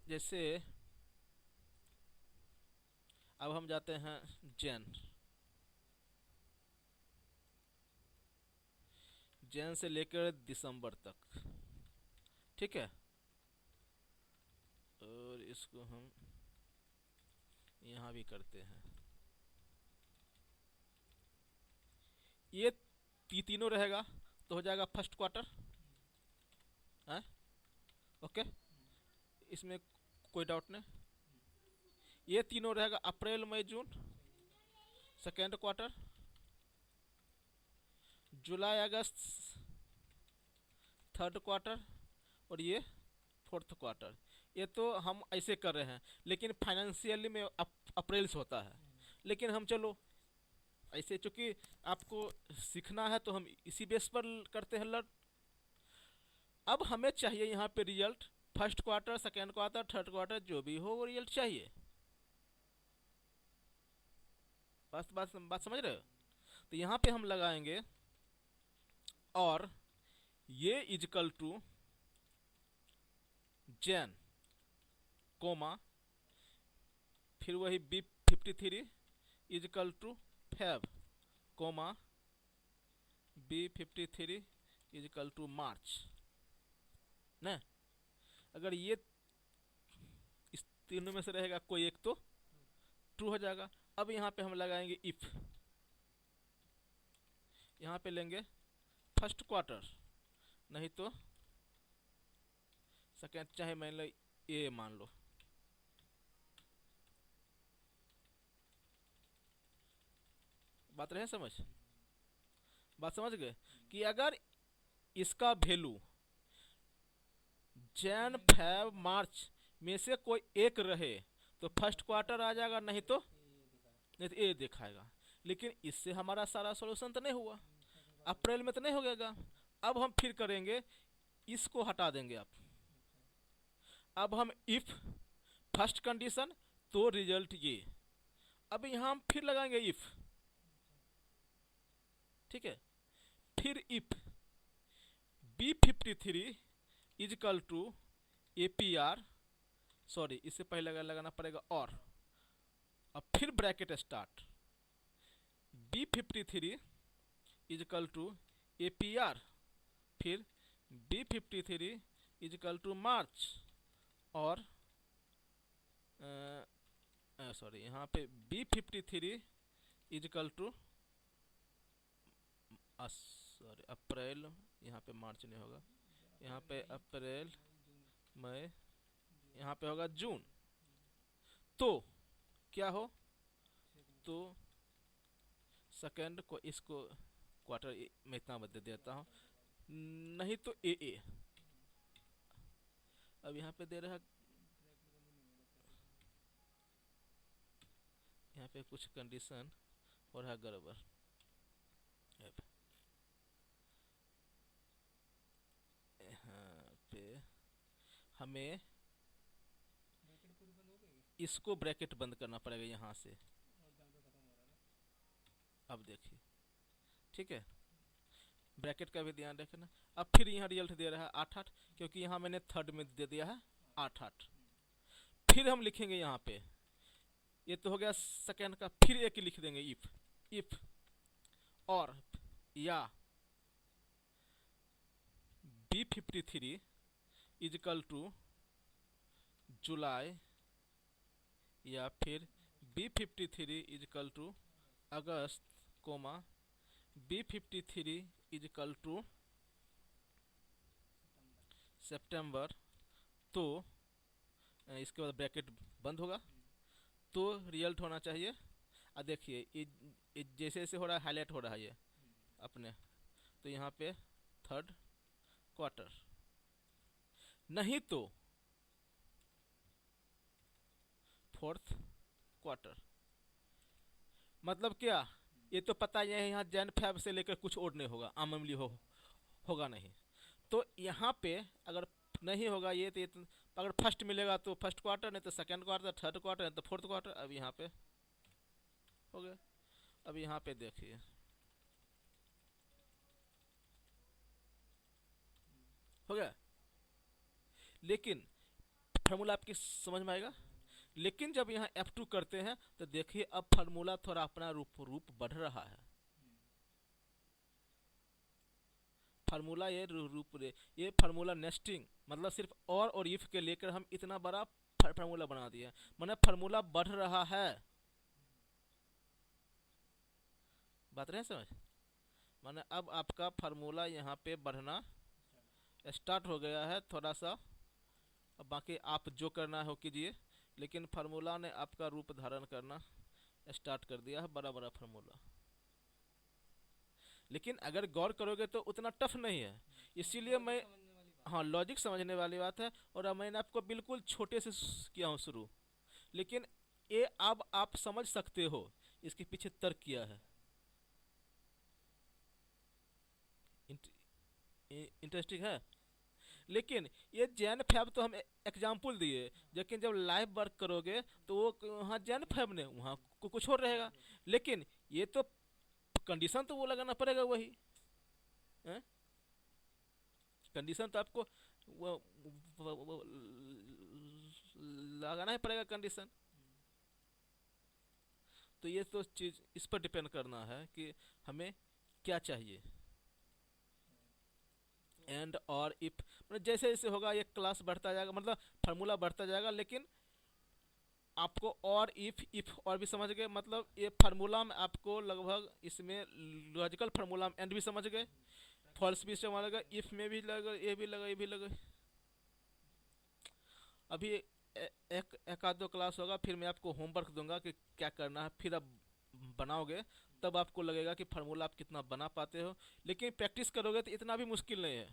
जैसे अब हम जाते हैं जैन से लेकर दिसंबर तक, ठीक है। और इसको हम यहाँ भी करते हैं। ये तीनों रहेगा तो हो जाएगा फर्स्ट क्वार्टर है, ओके, इसमें कोई डाउट नहीं। ये तीनों रहेगा अप्रैल मई जून सेकेंड क्वार्टर, जुलाई अगस्त थर्ड क्वार्टर, और ये फोर्थ क्वार्टर। ये तो हम ऐसे कर रहे हैं, लेकिन फाइनेंशियली में अप्रैल से होता है। लेकिन हम चलो ऐसे, चूंकि आपको सीखना है तो हम इसी बेस पर करते हैं लर्न। अब हमें चाहिए यहाँ पे result, first quarter second quarter third quarter जो भी हो वो रिजल्ट चाहिए। बात समझ रहे हो? तो यहाँ पे हम लगाएंगे और ये इजकल टू जैन कोमा, फिर वही B53 equal to Feb comma B53 equal to March ना। अगर ये इस तीनों में से रहेगा कोई एक तो ट्रू हो जाएगा। अब यहाँ पे हम लगाएंगे इफ, यहाँ पे लेंगे फर्स्ट क्वार्टर, नहीं तो सेकेंड, चाहे मान लो ए मान लो। बात रहे समझ, बात समझ गए कि अगर इसका वैल्यू जैन फेब मार्च में से कोई एक रहे तो फर्स्ट क्वार्टर आ जाएगा, नहीं तो ए दिखाएगा। लेकिन इससे हमारा सारा सॉल्यूशन तो नहीं हुआ, अप्रैल में तो नहीं हो गएगा। अब हम फिर करेंगे, इसको हटा देंगे आप। अब हम इफ फर्स्ट कंडीशन तो रिजल्ट ये। अब यहाँ हम फिर लगाएंगे इफ, ठीक है। फिर if B53 equal to APR, sorry इससे पहले लगाना पड़ेगा और। अब फिर bracket start, B53 equal to APR, फिर B53 इजकल टू मार्च, और सॉरी यहाँ पे B53 इजकल टू सॉरी अप्रैल, यहाँ पे मार्च नहीं होगा, यहाँ पे अप्रैल मई, यहाँ पे होगा जून। तो क्या हो, तो सेकेंड को इसको क्वार्टर में इतना बदल देता हूँ, नहीं तो ए। अब यहाँ पे दे रहा, यहाँ पे कुछ कंडीशन हो रहा गड़बड़। यहाँ पे हमें इसको ब्रैकेट बंद करना पड़ेगा यहाँ से, अब देखिए, ठीक है, ब्रैकेट का भी ध्यान रखना। अब फिर यहाँ रिजल्ट दे रहा है 8 8, क्योंकि यहाँ मैंने थर्ड में दे दिया है 8 8। फिर हम लिखेंगे यहाँ पे, ये तो हो गया सेकेंड का, फिर एक लिख देंगे इफ और या B53 इजकल टू जुलाई, या फिर B53 इजकल टू अगस्त, कोमा B53 इजकल टू सितंबर। तो इसके बाद ब्रैकेट बंद होगा, तो रिजल्ट होना चाहिए। अब देखिए ये जैसे जैसे हो रहा है, हाईलाइट हो रहा है ये अपने, तो यहाँ पे थर्ड क्वार्टर, नहीं तो फोर्थ क्वार्टर। मतलब क्या, ये तो पता ही है यहाँ जैन फैब से लेकर कुछ और नहीं होगा, आमली होगा नहीं। तो यहाँ पे अगर नहीं होगा ये तो अगर फर्स्ट मिलेगा तो फर्स्ट क्वार्टर, नहीं तो सेकंड क्वार्टर, थर्ड क्वार्टर, नहीं तो फोर्थ क्वार्टर। अब यहाँ पे हो गया। अब यहाँ पे देखिए, हो गया, लेकिन फार्मूला आपकी समझ में आएगा। लेकिन जब यहाँ F2 करते हैं तो देखिए अब फार्मूला थोड़ा अपना रूप बढ़ रहा है। फार्मूला ये फार्मूला नेस्टिंग, मतलब सिर्फ और इफ के लेकर हम इतना बड़ा फार्मूला बना दिया, माने फार्मूला बढ़ रहा है। बात रहे समझ, माने अब आपका फार्मूला यहाँ पे बढ़ना स्टार्ट हो गया है थोड़ा सा। अब बाकी आप जो करना है वो कीजिए, लेकिन फार्मूला ने आपका रूप धारण करना स्टार्ट कर दिया है, बड़ा बड़ा फार्मूला। लेकिन अगर गौर करोगे तो उतना टफ नहीं है, इसीलिए मैं, हाँ लॉजिक समझने वाली बात है। और अब मैंने आपको बिल्कुल छोटे से किया हूँ शुरू, लेकिन ये अब आप समझ सकते हो इसके पीछे तर्क किया है। इंटरेस्टिंग है। लेकिन ये जैन फैब तो हम एग्जाम्पल दिए, लेकिन जब लाइव वर्क करोगे तो वो वहाँ जैन फैब ने वहाँ कुछ और रहेगा। लेकिन ये तो कंडीशन तो वो लगाना पड़ेगा वही, कंडीशन तो आपको वो लगाना ही पड़ेगा कंडीशन। तो ये तो चीज़ इस पर डिपेंड करना है कि हमें क्या चाहिए। एंड और इफ, मतलब जैसे जैसे होगा ये क्लास बढ़ता जाएगा, मतलब फार्मूला बढ़ता जाएगा। लेकिन आपको और इफ और भी समझ गए, मतलब ये फार्मूला में आपको लगभग इसमें लॉजिकल फार्मूला में एंड भी समझ गए, फॉल्स भी समझ गए, इफ में भी लगा, ये भी लगा, ये भी लगा। अभी एक आध दो क्लास होगा, फिर मैं आपको होमवर्क दूंगा कि क्या करना है, फिर आप बनाओगे तब आपको लगेगा कि फार्मूला आप कितना बना पाते हो। लेकिन प्रैक्टिस करोगे तो इतना भी मुश्किल नहीं है,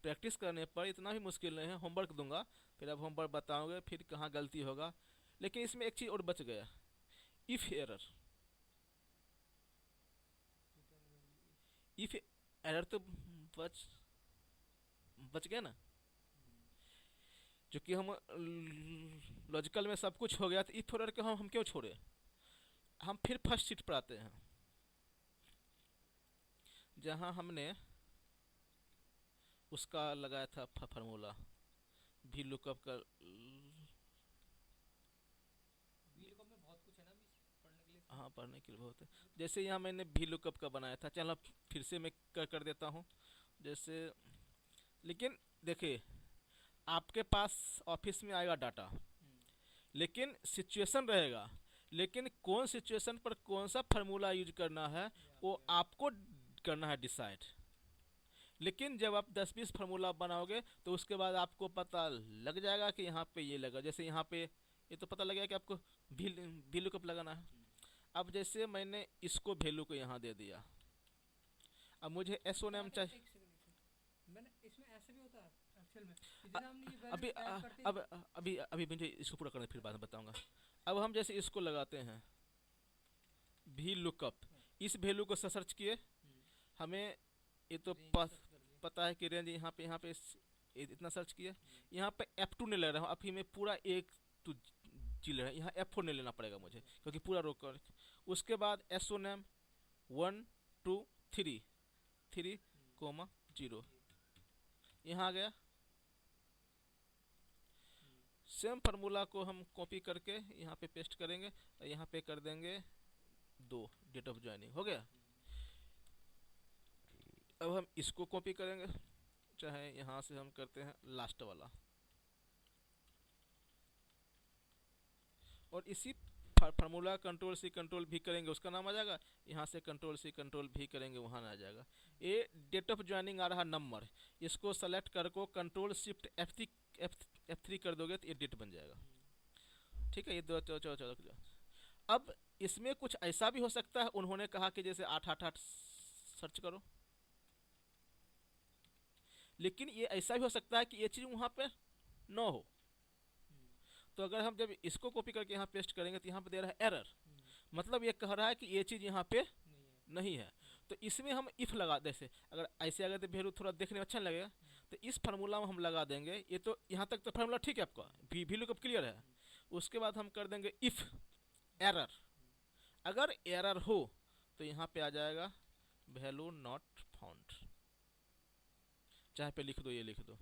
प्रैक्टिस करने पर इतना भी मुश्किल नहीं है। होमवर्क दूंगा, फिर आप होमवर्क बताओगे फिर कहाँ गलती होगा। लेकिन इसमें एक चीज़ और बच गया, इफ एरर। इफ एरर तो बच गया ना, जो कि हम लॉजिकल में सब कुछ हो गया, तो इफ एरर के हम क्यों छोड़े। हम फिर फर्स्ट शीट पर आते हैं, जहाँ हमने उसका लगाया था फार्मूला भी लुकअप का। में बहुत कुछ है ना पढ़ने के लिए। हाँ पढ़ने के लिए बहुत है। जैसे यहाँ मैंने भी लुकअप का बनाया था, चलो फिर से मैं कर देता हूँ जैसे। लेकिन देखिए आपके पास ऑफिस में आएगा डाटा, लेकिन सिचुएशन रहेगा, लेकिन कौन सिचुएशन पर कौन सा फार्मूला यूज करना है वो आपको करना है डिसाइड। लेकिन जब आप 10-20 फार्मूला बनाओगे तो उसके बाद आपको पता लग जाएगा कि यहाँ पे ये लगा, जैसे यहाँ पे ये तो पता लगेगा कि आपको भी लुकअप लगाना है। अब जैसे मैंने इसको वैल्यू को यहाँ दे दिया, अब मुझे एसओ नेम चाहिए। मैंने इसमें ऐसे भी होता है एक्चुअल में, अभी अभी अभी मुझे इसको पूरा करना फिर बाद में बताऊंगा। अब हम जैसे इसको लगाते हैं भी लुकअप, इस वैल्यू को सर्च किए, हमें ये तो पता है कि रेंज यहाँ पे इतना सर्च किया, यहाँ पे F2 नहीं ले रहा हूँ, अभी मैं पूरा एक टू जी ले रहा हूँ, यहाँ F4 नहीं लेना पड़ेगा मुझे, क्योंकि पूरा रो उसके बाद एसोनेम 1 2 3 3 कोमा 0 यहाँ आ गया। सेम फार्मूला को हम कॉपी करके यहाँ पे पेस्ट करेंगे, यहाँ पे कर देंगे 2 डेट ऑफ ज्वाइनिंग, हो गया। अब हम इसको कॉपी करेंगे, चाहे यहाँ से हम करते हैं लास्ट वाला, और इसी फार्मूला कंट्रोल सी कंट्रोल भी करेंगे, उसका नाम आ जाएगा। यहाँ से कंट्रोल सी कंट्रोल भी करेंगे, वहाँ आ जाएगा। ये डेट ऑफ ज्वाइनिंग आ रहा नंबर, इसको सेलेक्ट कर को कंट्रोल शिफ्ट F3 कर दोगे तो ये डेट बन जाएगा। ठीक है, ये 2 अब इसमें कुछ ऐसा भी हो सकता है, उन्होंने कहा कि जैसे 888 सर्च करो, लेकिन ये ऐसा भी हो सकता है कि ये चीज़ वहाँ पे न हो। तो अगर हम जब इसको कॉपी करके यहाँ पेस्ट करेंगे तो यहाँ पे दे रहा है एरर, मतलब ये कह रहा है कि ये चीज़ यहाँ पे नहीं है। तो इसमें हम इफ़ लगा जैसे अगर ऐसे अगर तो वैल्यू थोड़ा देखने में अच्छा नहीं लगेगा, तो इस फार्मूला में हम लगा देंगे। ये तो यहाँ तक तो फार्मूला ठीक है, आपका भी लुकअप क्लियर है। उसके बाद हम कर देंगे इफ़ एरर, अगर एरर हो तो यहाँ पे आ जाएगा वैल्यू नॉट फाउंड, चाहे पे लिख दो, ये लिख दो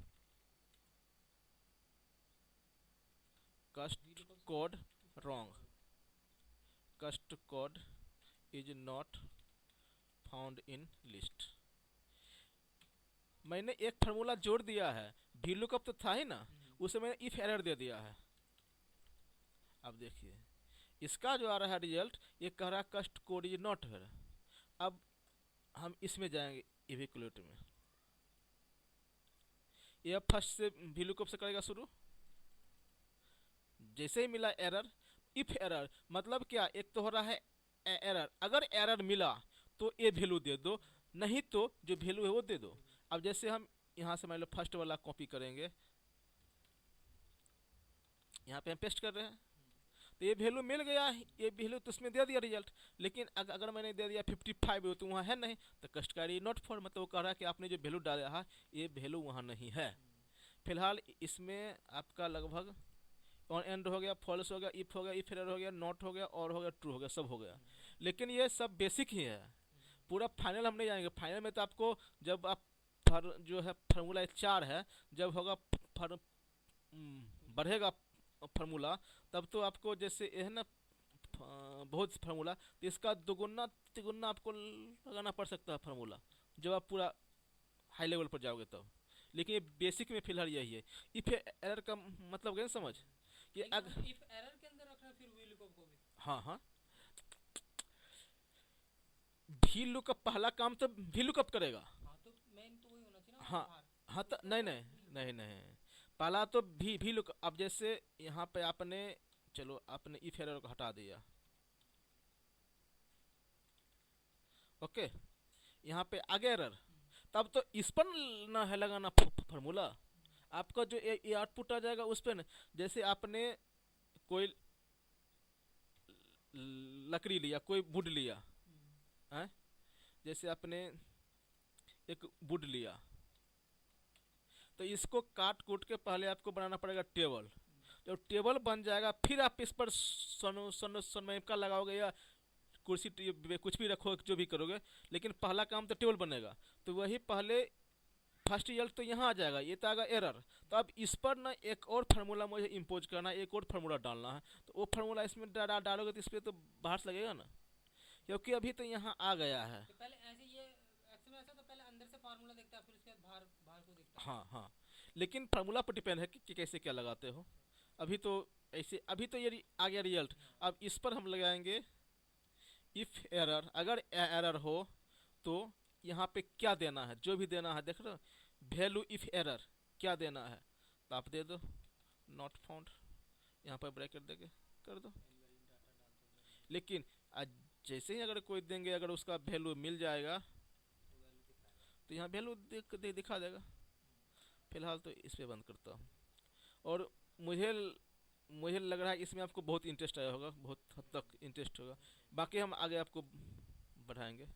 कस्ट कोड रॉन्ग, कस्ट code is not found in list. मैंने एक फार्मूला जोड़ दिया है, भी लुकअप तो था ही ना, उसे मैंने इफ एरर दे दिया है। अब देखिए इसका जो आ रहा है रिजल्ट, ये कह रहा है कस्ट कोड इज नॉट है। अब हम इसमें जाएंगे इवेक्युलेट में, ये फर्स्ट से भी लुकअप से करेगा शुरू, जैसे ही मिला एरर, इफ एरर मतलब क्या, एक तो हो रहा है एरर, अगर एरर मिला तो ये वैल्यू दे दो, नहीं तो जो वैल्यू है वो दे दो। अब जैसे हम यहाँ से मान लो फर्स्ट वाला कॉपी करेंगे, यहाँ पे हम पेस्ट कर रहे हैं, तो ये वैल्यू मिल गया, ये वैल्यू तो उसमें दे दिया रिजल्ट। लेकिन अगर मैंने दे दिया 55 तो वहाँ है नहीं, तो कस्ट कार्य नॉट फॉर, मतलब वो कह रहा है कि आपने जो वैल्यू डाला है ये वैल्यू वहाँ नहीं है। फिलहाल इसमें आपका लगभग ऑन एंड हो गया, फॉल्स हो गया, इफ हो गया, इफ एरर हो गया, नॉट हो गया, और हो गया ट्रू हो गया, सब हो गया। लेकिन ये सब बेसिक ही है, पूरा फाइनल हम नहीं जाएंगे। फाइनल में तो आपको जब आप जो है फार्मूला 4 है, जब होगा बढ़ेगा फार्मूला, तब तो आपको जैसे है ना बहुत फार्मूला, तो इसका दुगुना तिगुना आपको लगाना पड़ सकता है फार्मूला, जब आप पूरा हाई लेवल पर जाओगे तब। लेकिन ये बेसिक में फिलहाल यही है। इफ एरर का मतलब गए समझ, कि अगर इफ एरर के अंदर रखना फिर वी लुकअप को भी। हाँ हाँ, भी लुकअप पहला काम तो भी लुकअप करेगा। हाँ तो मेन तो वही होना चाहिए ना। हाँ हाँ, तो नहीं नहीं नहीं नहीं, पहला तो भी लुक। अब जैसे यहाँ पे आपने, चलो आपने इफ एरर को हटा दिया, ओके, यहाँ पे आगे एरर, तब तो इस पर ना है लगाना फार्मूला, आपका जो ये आउटपुट आ जाएगा उस पर। जैसे आपने कोई लकड़ी लिया, कोई वुड लिया है, जैसे आपने एक वुड लिया, तो इसको काट कूट के पहले आपको बनाना पड़ेगा टेबल। जब टेबल बन जाएगा फिर आप इस पर सनमाइका लगाओगे या कुर्सी कुछ भी रखो, जो भी करोगे, लेकिन पहला काम तो टेबल बनेगा। तो वही पहले फर्स्ट रिजल्ट तो यहाँ आ जाएगा, ये तो आएगा एरर। तो अब इस पर ना एक और फार्मूला मुझे इम्पोज करना है, एक और फार्मूला डालना है। तो वो फार्मूला इसमें डालोगे तो इस पर तो बाहर से लगेगा ना, क्योंकि अभी तो यहाँ आ गया है। तो पहले ऐसे ये एक्चुअली ऐसा, तो पहले अंदर से फार्मूला देखता है, फिर उसके बाद बाहर बाहर को देखता है। हाँ हाँ, लेकिन फार्मूला पर डिपेंड है कि कैसे क्या लगाते हो। अभी तो ऐसे, अभी तो ये आ गया रिजल्ट। अब इस पर हम लगाएंगे इफ एरर, अगर एरर हो तो यहाँ पे क्या देना है, जो भी देना है, देख रहे हो वैल्यू इफ एरर क्या देना है, तो आप दे दो नॉट फाउंड, यहाँ पर ब्रैकेट देके कर दो। लेकिन जैसे ही अगर कोई देंगे, अगर उसका वैल्यू मिल जाएगा तो यहाँ वैल्यू दिखा देगा। फिलहाल तो इस पे बंद करता हूँ। और मुझे लग रहा है इसमें आपको बहुत इंटरेस्ट आया होगा, बहुत हद तक इंटरेस्ट होगा। बाकी हम आगे आपको बढ़ाएंगे।